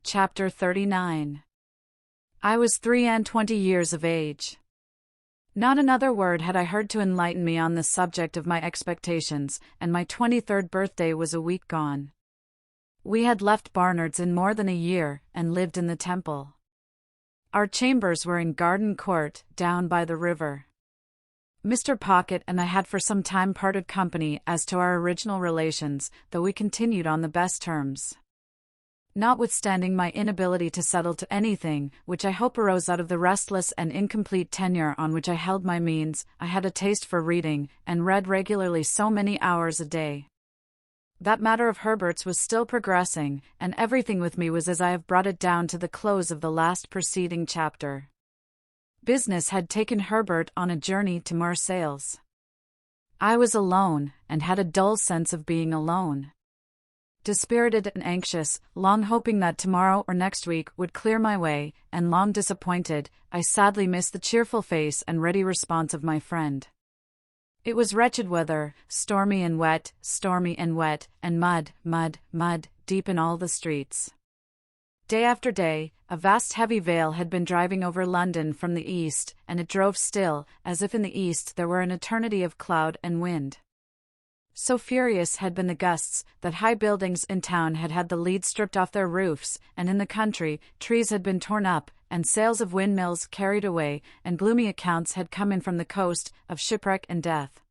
Chapter 39. I was 23 years of age. Not another word had I heard to enlighten me on the subject of my expectations, and my 23rd birthday was a week gone. We had left Barnard's in more than a year, and lived in the Temple. Our chambers were in Garden Court, down by the river. Mr. Pocket and I had for some time parted company as to our original relations, though we continued on the best terms. Notwithstanding my inability to settle to anything, which I hope arose out of the restless and incomplete tenure on which I held my means, I had a taste for reading, and read regularly so many hours a day. That matter of Herbert's was still progressing, and everything with me was as I have brought it down to the close of the last preceding chapter. Business had taken Herbert on a journey to Marseilles. I was alone, and had a dull sense of being alone. Dispirited and anxious, long hoping that tomorrow or next week would clear my way, and long disappointed, I sadly missed the cheerful face and ready response of my friend. It was wretched weather, stormy and wet, and mud, deep in all the streets. Day after day, a vast heavy veil had been driving over London from the east, and it drove still, as if in the east there were an eternity of cloud and wind. So furious had been the gusts, that high buildings in town had had the leads stripped off their roofs, and in the country, trees had been torn up, and sails of windmills carried away, and gloomy accounts had come in from the coast, of shipwreck and death.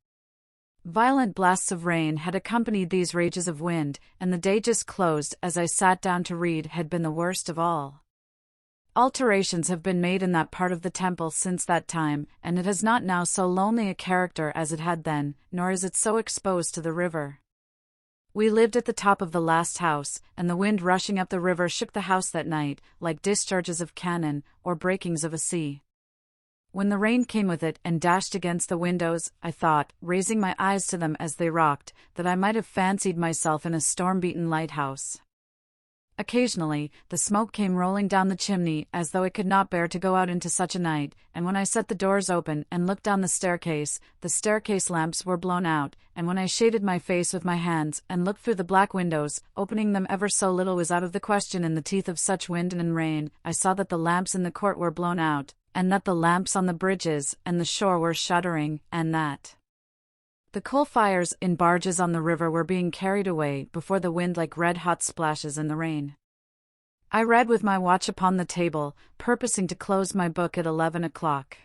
Violent blasts of rain had accompanied these rages of wind, and the day just closed as I sat down to read had been the worst of all. Alterations have been made in that part of the Temple since that time, and it has not now so lonely a character as it had then, nor is it so exposed to the river. We lived at the top of the last house, and the wind rushing up the river shook the house that night, like discharges of cannon, or breakings of a sea. When the rain came with it and dashed against the windows, I thought, raising my eyes to them as they rocked, that I might have fancied myself in a storm-beaten lighthouse. Occasionally, the smoke came rolling down the chimney as though it could not bear to go out into such a night, and when I set the doors open and looked down the staircase lamps were blown out, and when I shaded my face with my hands and looked through the black windows, opening them ever so little was out of the question in the teeth of such wind and rain, I saw that the lamps in the court were blown out, and that the lamps on the bridges and the shore were shuddering, and that the coal fires in barges on the river were being carried away before the wind like red-hot splashes in the rain. I read with my watch upon the table, purposing to close my book at 11 o'clock.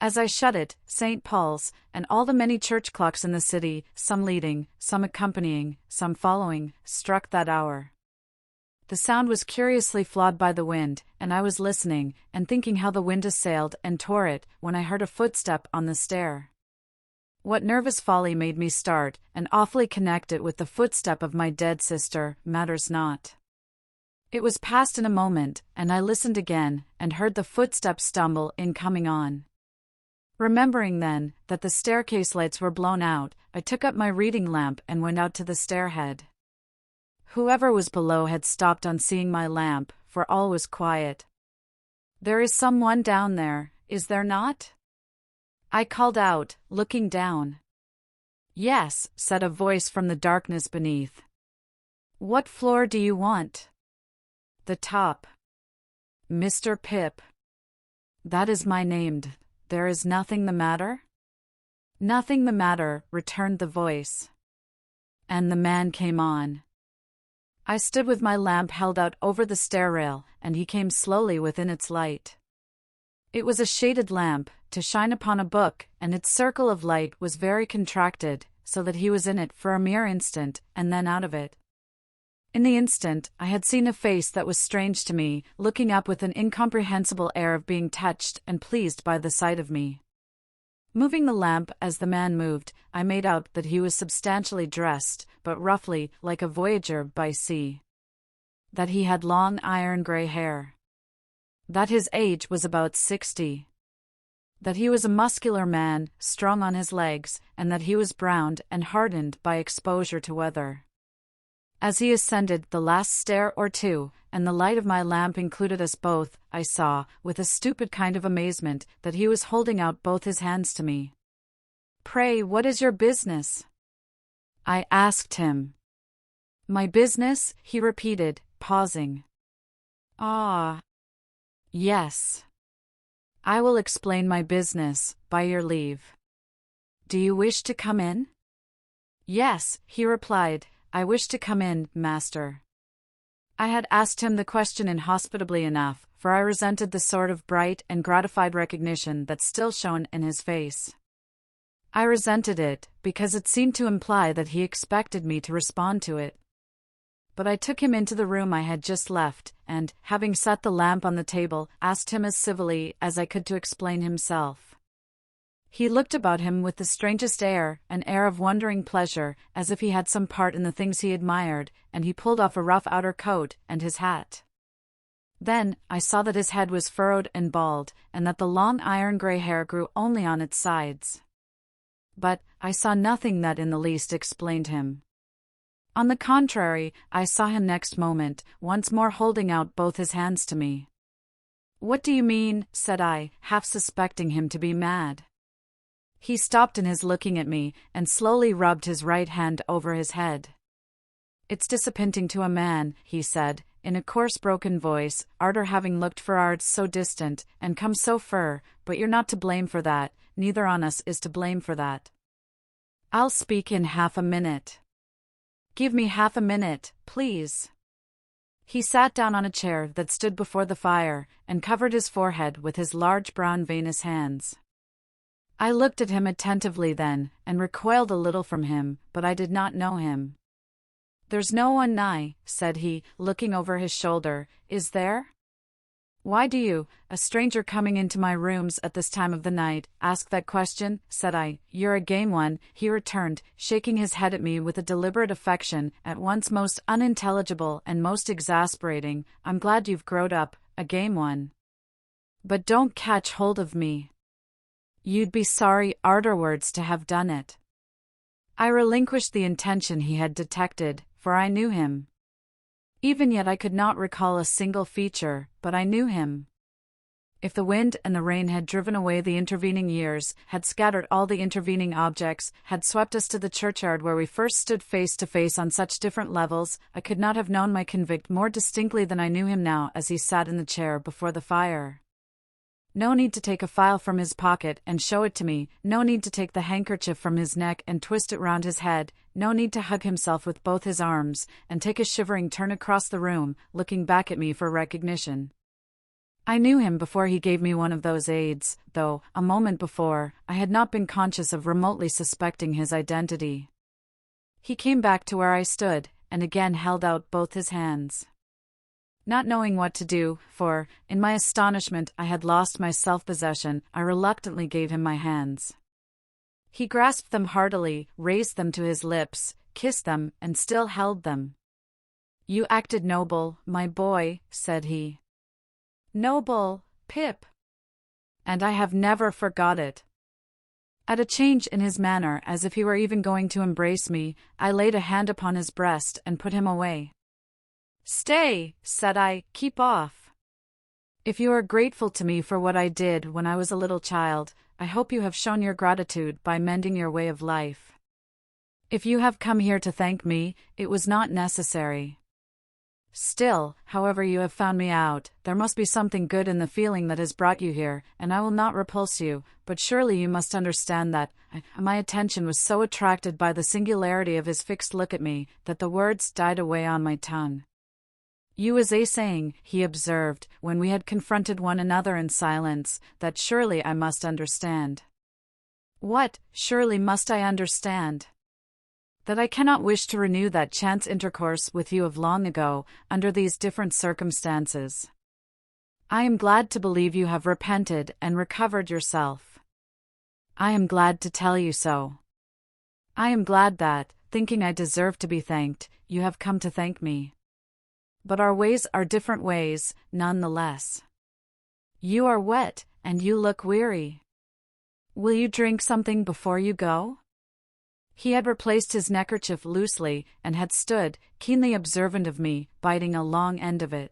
As I shut it, St. Paul's, and all the many church clocks in the city, some leading, some accompanying, some following, struck that hour. The sound was curiously flawed by the wind, and I was listening, and thinking how the wind assailed and tore it, when I heard a footstep on the stair. What nervous folly made me start, and awfully connect it with the footstep of my dead sister, matters not. It was past in a moment, and I listened again, and heard the footstep stumble in coming on. Remembering then, that the staircase lights were blown out, I took up my reading lamp and went out to the stairhead. Whoever was below had stopped on seeing my lamp, for all was quiet. "There is some one down there, is there not?" I called out, looking down. "Yes," said a voice from the darkness beneath. "What floor do you want?" "The top." "Mr. Pip." "That is my name. There is nothing the matter?" "Nothing the matter," returned the voice. And the man came on. I stood with my lamp held out over the stair rail, and he came slowly within its light. It was a shaded lamp, to shine upon a book, and its circle of light was very contracted, so that he was in it for a mere instant, and then out of it. In the instant, I had seen a face that was strange to me, looking up with an incomprehensible air of being touched and pleased by the sight of me. Moving the lamp as the man moved, I made out that he was substantially dressed, but roughly, like a voyager by sea. That he had long iron-grey hair. That his age was about 60. That he was a muscular man, strong on his legs, and that he was browned and hardened by exposure to weather. As he ascended the last stair or two, and the light of my lamp included us both, I saw, with a stupid kind of amazement, that he was holding out both his hands to me. "Pray, what is your business?" I asked him. "My business," he repeated, pausing. Ah, yes. I will explain my business, by your leave. Do you wish to come in? Yes, he replied, I wish to come in, master. I had asked him the question inhospitably enough, for I resented the sort of bright and gratified recognition that still shone in his face. I resented it, because it seemed to imply that he expected me to respond to it. But I took him into the room I had just left, and, having set the lamp on the table, asked him as civilly as I could to explain himself. He looked about him with the strangest air, an air of wondering pleasure, as if he had some part in the things he admired, and he pulled off a rough outer coat and his hat. Then, I saw that his head was furrowed and bald, and that the long iron-gray hair grew only on its sides. But, I saw nothing that in the least explained him. On the contrary, I saw him next moment, once more holding out both his hands to me. What do you mean? Said I, half suspecting him to be mad. He stopped in his looking at me, and slowly rubbed his right hand over his head. It's disappointing to a man, he said, in a coarse broken voice, arter having looked for ards so distant, and come so fur, but you're not to blame for that, neither on us is to blame for that. I'll speak in half a minute. Give me half a minute, please. He sat down on a chair that stood before the fire, and covered his forehead with his large brown veinous hands. I looked at him attentively then, and recoiled a little from him, but I did not know him. There's no one nigh, said he, looking over his shoulder, is there? Why do you, a stranger coming into my rooms at this time of the night, ask that question? Said I. You're a game one, he returned, shaking his head at me with a deliberate affection, at once most unintelligible and most exasperating. I'm glad you've growed up, a game one. But don't catch hold of me. You'd be sorry arterwards to have done it. I relinquished the intention he had detected, for I knew him. Even yet I could not recall a single feature, but I knew him. If the wind and the rain had driven away the intervening years, had scattered all the intervening objects, had swept us to the churchyard where we first stood face to face on such different levels, I could not have known my convict more distinctly than I knew him now as he sat in the chair before the fire. No need to take a file from his pocket and show it to me, no need to take the handkerchief from his neck and twist it round his head, no need to hug himself with both his arms, and take a shivering turn across the room, looking back at me for recognition. I knew him before he gave me one of those aids, though, a moment before, I had not been conscious of remotely suspecting his identity. He came back to where I stood, and again held out both his hands. Not knowing what to do, for, in my astonishment, I had lost my self-possession, I reluctantly gave him my hands. He grasped them heartily, raised them to his lips, kissed them, and still held them. You acted noble, my boy, said he. Noble, Pip. And I have never forgot it. At a change in his manner, as if he were even going to embrace me, I laid a hand upon his breast and put him away. Stay, said I, keep off. If you are grateful to me for what I did when I was a little child, I hope you have shown your gratitude by mending your way of life. If you have come here to thank me, it was not necessary. Still, however you have found me out, there must be something good in the feeling that has brought you here, and I will not repulse you, but surely you must understand that, my attention was so attracted by the singularity of his fixed look at me, that the words died away on my tongue. You was saying, he observed, when we had confronted one another in silence, that surely I must understand. What, surely must I understand? That I cannot wish to renew that chance intercourse with you of long ago, under these different circumstances. I am glad to believe you have repented and recovered yourself. I am glad to tell you so. I am glad that, thinking I deserve to be thanked, you have come to thank me. But our ways are different ways, none the less. You are wet, and you look weary. Will you drink something before you go? He had replaced his neckerchief loosely, and had stood, keenly observant of me, biting a long end of it.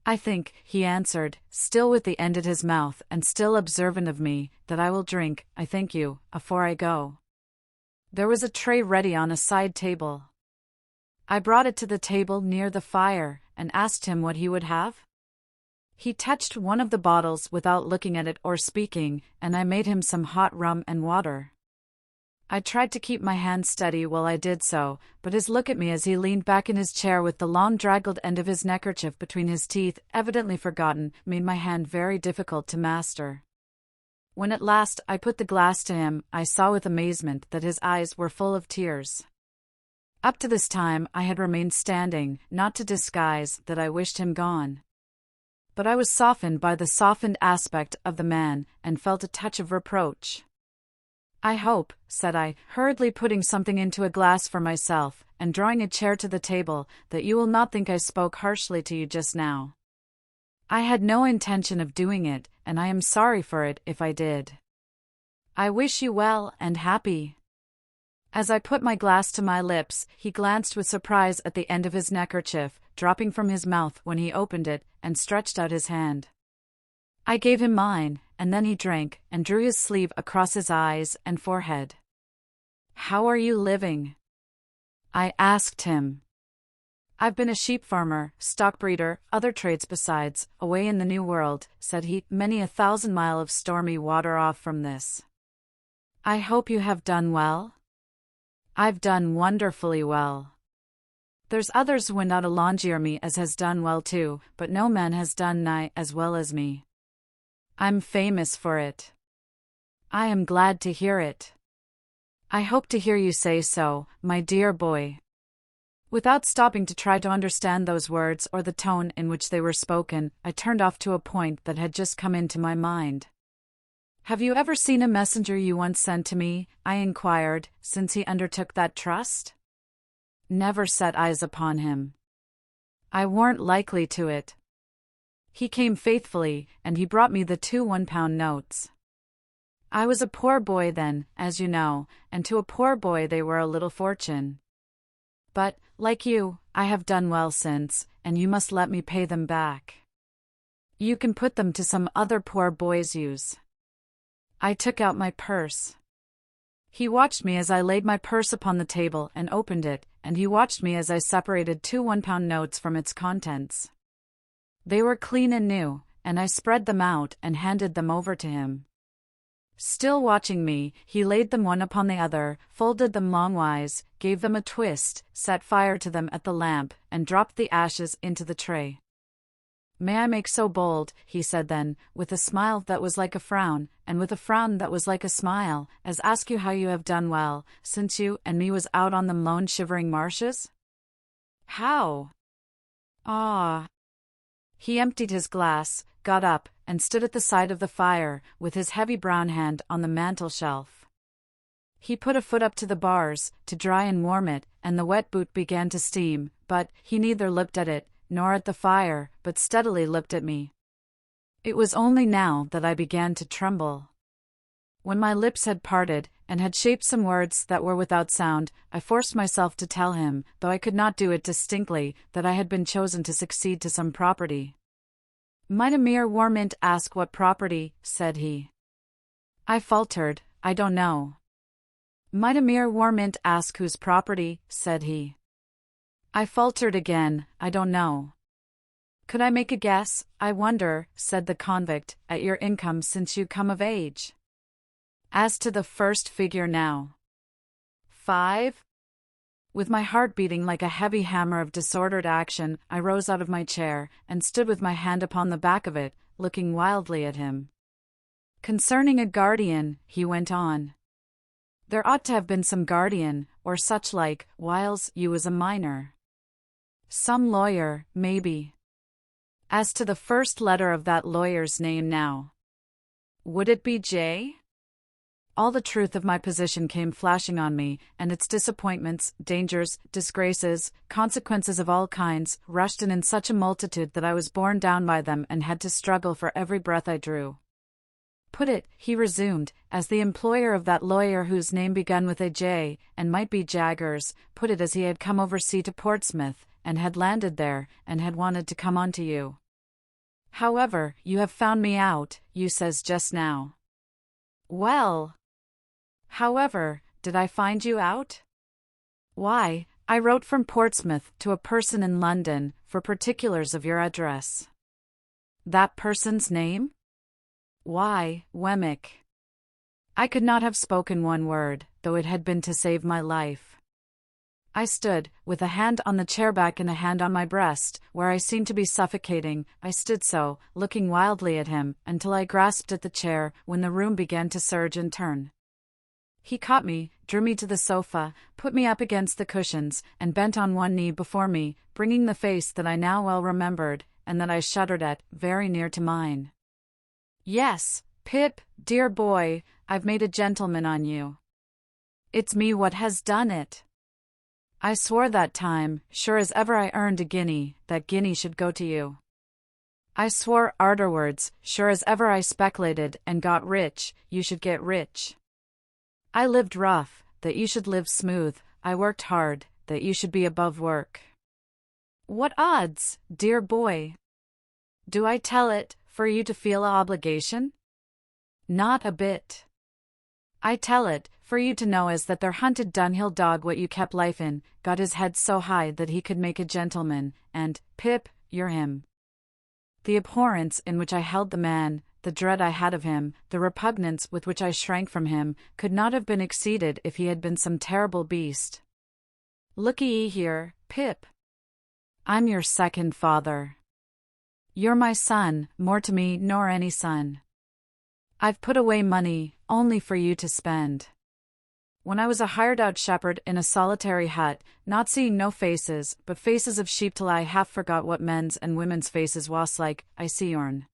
I think, he answered, still with the end at his mouth, and still observant of me, that I will drink, I thank you, afore I go. There was a tray ready on a side table. I brought it to the table near the fire, and asked him what he would have. He touched one of the bottles without looking at it or speaking, and I made him some hot rum and water. I tried to keep my hand steady while I did so, but his look at me as he leaned back in his chair with the long draggled end of his neckerchief between his teeth, evidently forgotten, made my hand very difficult to master. When at last I put the glass to him, I saw with amazement that his eyes were full of tears. Up to this time I had remained standing, not to disguise that I wished him gone. But I was softened by the softened aspect of the man, and felt a touch of reproach. "I hope," said I, hurriedly putting something into a glass for myself, and drawing a chair to the table, "that you will not think I spoke harshly to you just now. I had no intention of doing it, and I am sorry for it if I did. I wish you well and happy." As I put my glass to my lips, he glanced with surprise at the end of his neckerchief, dropping from his mouth when he opened it, and stretched out his hand. I gave him mine, and then he drank, and drew his sleeve across his eyes and forehead. "How are you living?" I asked him. "I've been a sheep farmer, stock breeder, other trades besides, away in the New World," said he, "many 1,000 miles of stormy water off from this." "I hope you have done well?" "I've done wonderfully well. There's others went out alongier me as has done well too, but no man has done nigh as well as me. I'm famous for it." "I am glad to hear it." "I hope to hear you say so, my dear boy." Without stopping to try to understand those words or the tone in which they were spoken, I turned off to a point that had just come into my mind. "Have you ever seen a messenger you once sent to me?" I inquired, "since he undertook that trust?" "Never set eyes upon him." "I warn't likely to it. He came faithfully, and he brought me the 2 1-pound notes. I was a poor boy then, as you know, and to a poor boy they were a little fortune. But, like you, I have done well since, and you must let me pay them back. You can put them to some other poor boy's use." I took out my purse. He watched me as I laid my purse upon the table and opened it, and he watched me as I separated 2 1-pound notes from its contents. They were clean and new, and I spread them out and handed them over to him. Still watching me, he laid them one upon the other, folded them longwise, gave them a twist, set fire to them at the lamp, and dropped the ashes into the tray. "May I make so bold," he said then, with a smile that was like a frown, and with a frown that was like a smile, "as ask you how you have done well, since you and me was out on them lone shivering marshes?" "How?" "Ah." He emptied his glass, got up, and stood at the side of the fire, with his heavy brown hand on the mantel-shelf. He put a foot up to the bars, to dry and warm it, and the wet boot began to steam, but he neither looked at it, nor at the fire, but steadily looked at me. It was only now that I began to tremble. When my lips had parted, and had shaped some words that were without sound, I forced myself to tell him, though I could not do it distinctly, that I had been chosen to succeed to some property. "Might a mere warmint ask what property?" said he. I faltered, "I don't know." "Might a mere warmint ask whose property?" said he. I faltered again, "I don't know." "Could I make a guess, I wonder," said the convict, "at your income since you come of age? As to the first figure now." 5? With my heart beating like a heavy hammer of disordered action, I rose out of my chair, and stood with my hand upon the back of it, looking wildly at him. "Concerning a guardian," he went on. "There ought to have been some guardian, or such like, whiles you was a minor. Some lawyer, maybe. As to the first letter of that lawyer's name now. Would it be J?" All the truth of my position came flashing on me, and its disappointments, dangers, disgraces, consequences of all kinds, rushed in such a multitude that I was borne down by them and had to struggle for every breath I drew. "Put it," he resumed, "as the employer of that lawyer whose name begun with a J, and might be Jaggers, put it as he had come oversea to Portsmouth, and had landed there, and had wanted to come on to you. However, you have found me out, you says just now. Well, however, did I find you out? Why, I wrote from Portsmouth to a person in London for particulars of your address. That person's name? Why, Wemmick. I could not have spoken one word, though it had been to save my life. I stood, with a hand on the chair back and a hand on my breast, where I seemed to be suffocating. I stood so, looking wildly at him, until I grasped at the chair, when the room began to surge and turn. He caught me, drew me to the sofa, put me up against the cushions, and bent on one knee before me, bringing the face that I now well remembered, and that I shuddered at, very near to mine. Yes, Pip, dear boy, I've made a gentleman on you. It's me what has done it. I swore that time, sure as ever I earned a guinea, that guinea should go to you. I swore arterwards, sure as ever I speculated and got rich, you should get rich. I lived rough, that you should live smooth, I worked hard, that you should be above work. What odds, dear boy? Do I tell it, for you to feel a obligation? Not a bit. I tell it, for you to know as that there hunted Dunhill dog what you kept life in, got his head so high that he could make a gentleman, and, Pip, you're him. The abhorrence in which I held the man, the dread I had of him, the repugnance with which I shrank from him, could not have been exceeded if he had been some terrible beast. Look-ye here, Pip. I'm your second father. You're my son, more to me nor any son. I've put away money, only for you to spend. When I was a hired-out shepherd in a solitary hut, not seeing no faces, but faces of sheep till I half forgot what men's and women's faces was like, I see yourn.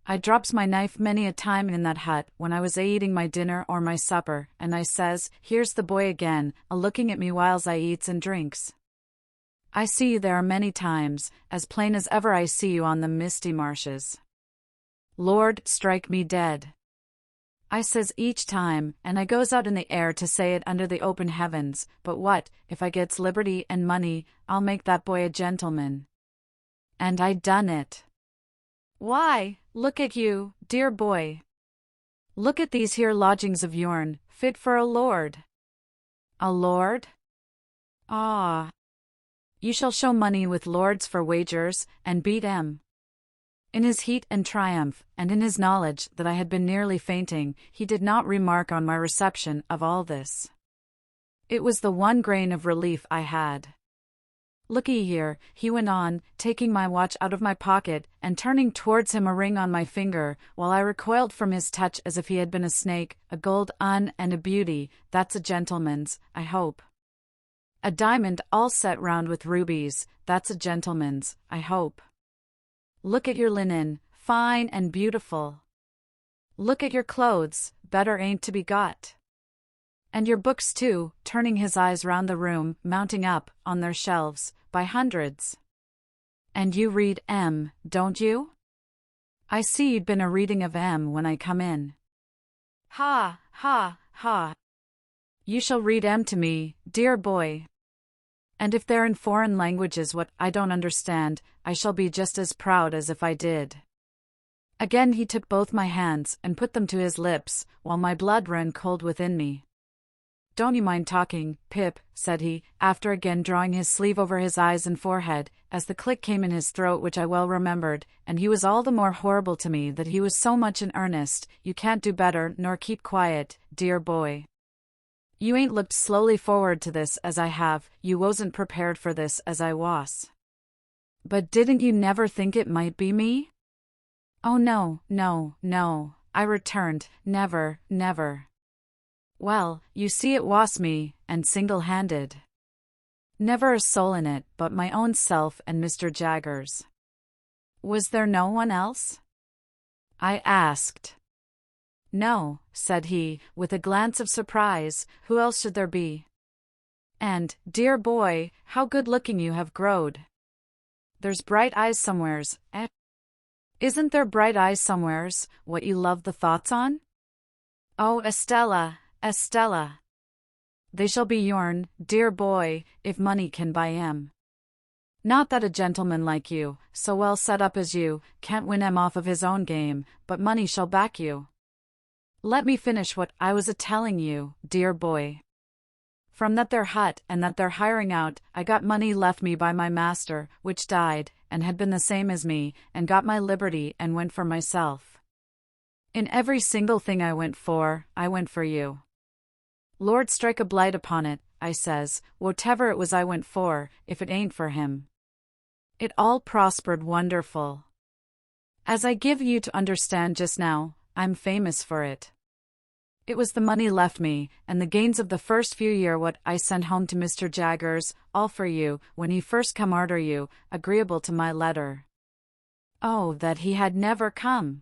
I drops my knife many a time in that hut when I was a-eating my dinner or my supper, and I says, here's the boy again, a-looking at me whiles I eats and drinks. I see you there many times, as plain as ever I see you on the misty marshes. Lord, strike me dead. I says each time, and I goes out in the air to say it under the open heavens, but what, if I gets liberty and money, I'll make that boy a gentleman. And I done it. Why, look at you, dear boy. Look at these here lodgings of yourn, fit for a lord. A lord? Ah. You shall show money with lords for wagers, and beat 'em. In his heat and triumph, and in his knowledge that I had been nearly fainting, he did not remark on my reception of all this. It was the one grain of relief I had. Look-ye here, he went on, taking my watch out of my pocket, and turning towards him a ring on my finger, while I recoiled from his touch as if he had been a snake, a gold un and a beauty, that's a gentleman's, I hope. A diamond all set round with rubies, that's a gentleman's, I hope. Look at your linen, fine and beautiful. Look at your clothes, better ain't to be got. And your books too, turning his eyes round the room, mounting up, on their shelves, by hundreds. And you read M, don't you? I see you'd been a-reading of M when I come in. Ha, ha, ha. You shall read M to me, dear boy. And if they're in foreign languages what I don't understand, I shall be just as proud as if I did. Again he took both my hands and put them to his lips, while my blood ran cold within me. Don't you mind talking, Pip, said he, after again drawing his sleeve over his eyes and forehead, as the click came in his throat which I well remembered, and he was all the more horrible to me that he was so much in earnest. You can't do better nor keep quiet, dear boy. You ain't looked slowly forward to this as I have, you wasn't prepared for this as I was. But didn't you never think it might be me? Oh no, no, no, I returned, never, never. Well, you see it was me, and single-handed. Never a soul in it but my own self and Mr. Jaggers. Was there no one else? I asked. No, said he, with a glance of surprise, who else should there be? And, dear boy, how good-looking you have growed. There's bright eyes somewheres, eh? Isn't there bright eyes somewheres, what you love the thoughts on? Oh, Estella, Estella. They shall be yourn, dear boy, if money can buy 'em. Not that a gentleman like you, so well set up as you, can't win 'em off of his own game, but money shall back you. Let me finish what I was a-telling you, dear boy. From that their hut and that their hiring out, I got money left me by my master, which died, and had been the same as me, and got my liberty and went for myself. In every single thing I went for you. Lord strike a blight upon it, I says, whatever it was I went for, if it ain't for him. It all prospered wonderful. As I give you to understand just now, I'm famous for it. It was the money left me, and the gains of the first few year what I sent home to Mr. Jaggers, all for you, when he first come arter you, agreeable to my letter. Oh, that he had never come!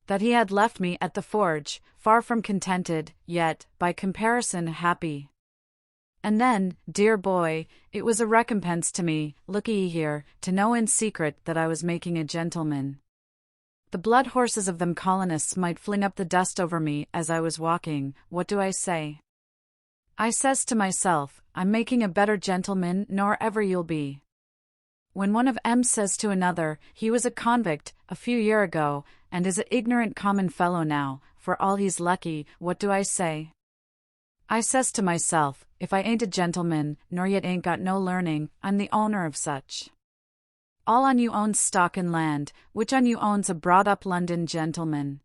That he had left me at the forge, far from contented, yet, by comparison, happy. And then, dear boy, it was a recompense to me, look ye here, to know in secret that I was making a gentleman. The blood horses of them colonists might fling up the dust over me as I was walking, what do I say? I says to myself, I'm making a better gentleman nor ever you'll be. When one of 'em says to another, he was a convict, a few year ago, and is a ignorant common fellow now, for all he's lucky, what do I say? I says to myself, if I ain't a gentleman, nor yet ain't got no learning, I'm the owner of such. All on you owns stock and land, which on you owns a brought-up London gentleman.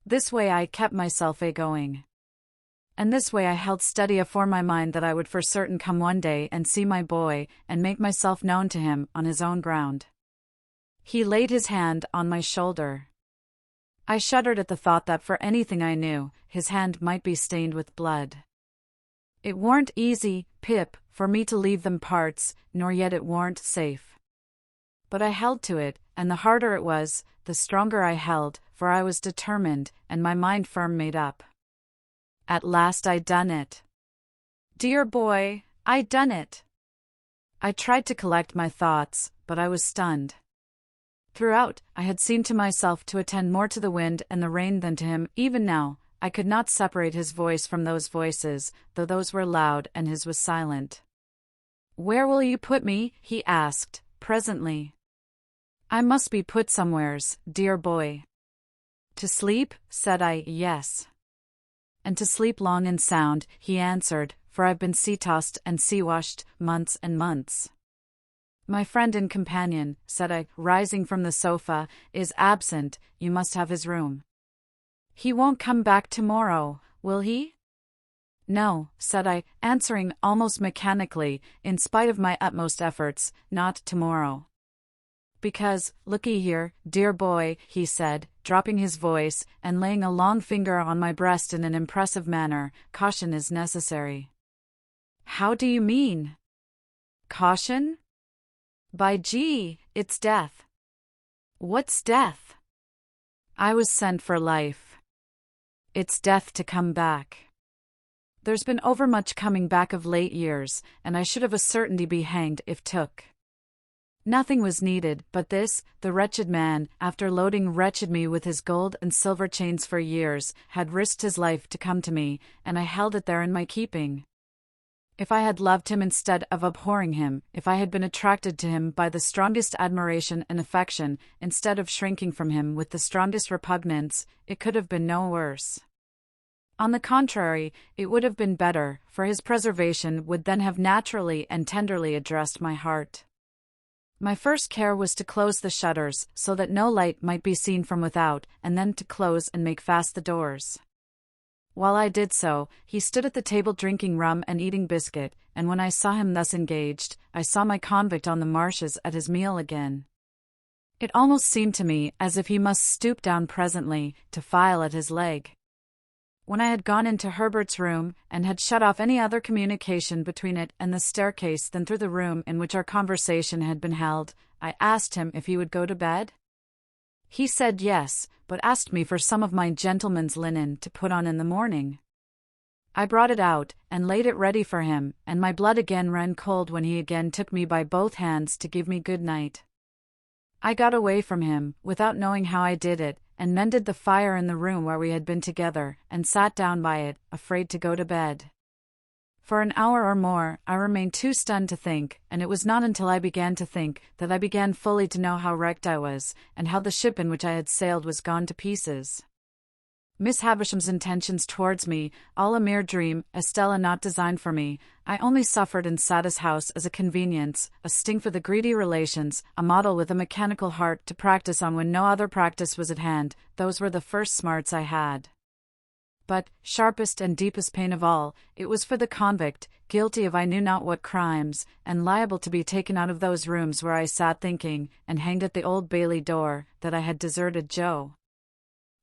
This way I kept myself a-going. And this way I held steady afore my mind that I would for certain come one day and see my boy, and make myself known to him on his own ground. He laid his hand on my shoulder. I shuddered at the thought that for anything I knew, his hand might be stained with blood. It warn't easy, Pip, for me to leave them parts, nor yet it warn't safe. But I held to it, and the harder it was, the stronger I held, for I was determined, and my mind firm made up. At last I done it. Dear boy, I done it. I tried to collect my thoughts, but I was stunned. Throughout, I had seemed to myself to attend more to the wind and the rain than to him. Even now, I could not separate his voice from those voices, though those were loud and his was silent. Where will you put me? He asked, presently. I must be put somewheres, dear boy. To sleep? Said I, yes. And to sleep long and sound, he answered, for I've been sea-tossed and sea-washed, months and months. My friend and companion, said I, rising from the sofa, is absent, you must have his room. He won't come back tomorrow, will he? No, said I, answering almost mechanically, in spite of my utmost efforts, not tomorrow. Because, look-ye here, dear boy, he said, dropping his voice, and laying a long finger on my breast in an impressive manner, caution is necessary. How do you mean? Caution? By gee, it's death. What's death? I was sent for life. It's death to come back. There's been overmuch coming back of late years, and I should of a certainty be hanged if took. Nothing was needed but this, the wretched man, after loading wretched me with his gold and silver chains for years, had risked his life to come to me, and I held it there in my keeping. If I had loved him instead of abhorring him, if I had been attracted to him by the strongest admiration and affection, instead of shrinking from him with the strongest repugnance, it could have been no worse. On the contrary, it would have been better, for his preservation would then have naturally and tenderly addressed my heart. My first care was to close the shutters, so that no light might be seen from without, and then to close and make fast the doors. While I did so, he stood at the table drinking rum and eating biscuit, and when I saw him thus engaged, I saw my convict on the marshes at his meal again. It almost seemed to me as if he must stoop down presently, to file at his leg. When I had gone into Herbert's room, and had shut off any other communication between it and the staircase than through the room in which our conversation had been held, I asked him if he would go to bed. He said yes, but asked me for some of my gentleman's linen to put on in the morning. I brought it out, and laid it ready for him, and my blood again ran cold when he again took me by both hands to give me good night. I got away from him, without knowing how I did it, and mended the fire in the room where we had been together, and sat down by it, afraid to go to bed. For an hour or more, I remained too stunned to think, and it was not until I began to think that I began fully to know how wrecked I was, and how the ship in which I had sailed was gone to pieces. Miss Havisham's intentions towards me, all a mere dream, Estella not designed for me. I only suffered in Sada's house as a convenience, a sting for the greedy relations, a model with a mechanical heart to practice on when no other practice was at hand. Those were the first smarts I had. But, sharpest and deepest pain of all, it was for the convict, guilty of I knew not what crimes, and liable to be taken out of those rooms where I sat thinking, and hanged at the Old Bailey door, that I had deserted Joe.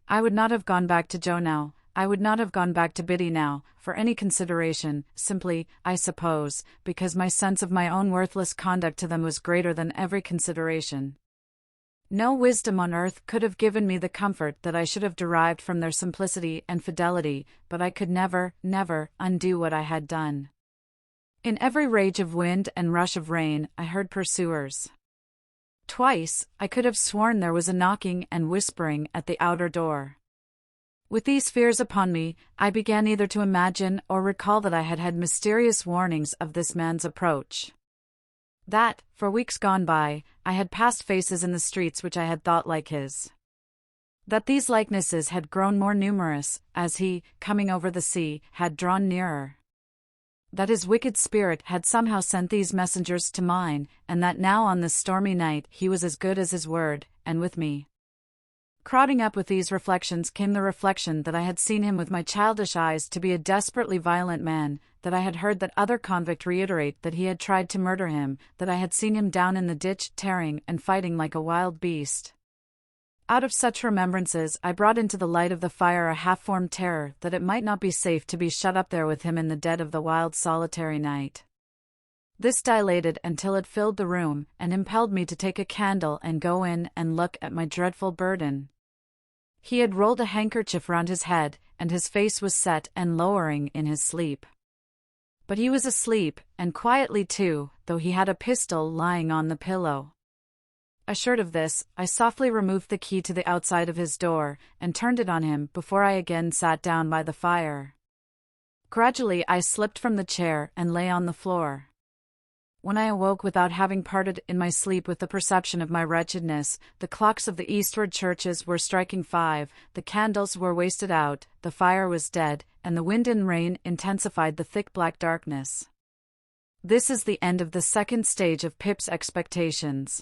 I would not have gone back to Joe now, I would not have gone back to Biddy now, for any consideration, simply, I suppose, because my sense of my own worthless conduct to them was greater than every consideration. No wisdom on earth could have given me the comfort that I should have derived from their simplicity and fidelity, but I could never, never, undo what I had done. In every rage of wind and rush of rain, I heard pursuers. Twice, I could have sworn there was a knocking and whispering at the outer door. With these fears upon me, I began either to imagine or recall that I had had mysterious warnings of this man's approach. That, for weeks gone by, I had passed faces in the streets which I had thought like his. That these likenesses had grown more numerous, as he, coming over the sea, had drawn nearer. That his wicked spirit had somehow sent these messengers to mine, and that now on this stormy night he was as good as his word, and with me. Crowding up with these reflections came the reflection that I had seen him with my childish eyes to be a desperately violent man, that I had heard that other convict reiterate that he had tried to murder him, that I had seen him down in the ditch tearing and fighting like a wild beast. Out of such remembrances I brought into the light of the fire a half-formed terror that it might not be safe to be shut up there with him in the dead of the wild solitary night. This dilated until it filled the room, and impelled me to take a candle and go in and look at my dreadful burden. He had rolled a handkerchief round his head, and his face was set and lowering in his sleep. But he was asleep, and quietly too, though he had a pistol lying on the pillow. Assured of this, I softly removed the key to the outside of his door, and turned it on him before I again sat down by the fire. Gradually I slipped from the chair and lay on the floor. When I awoke without having parted in my sleep with the perception of my wretchedness, the clocks of the eastward churches were striking 5, the candles were wasted out, the fire was dead, and the wind and rain intensified the thick black darkness. This is the end of the second stage of Pip's expectations.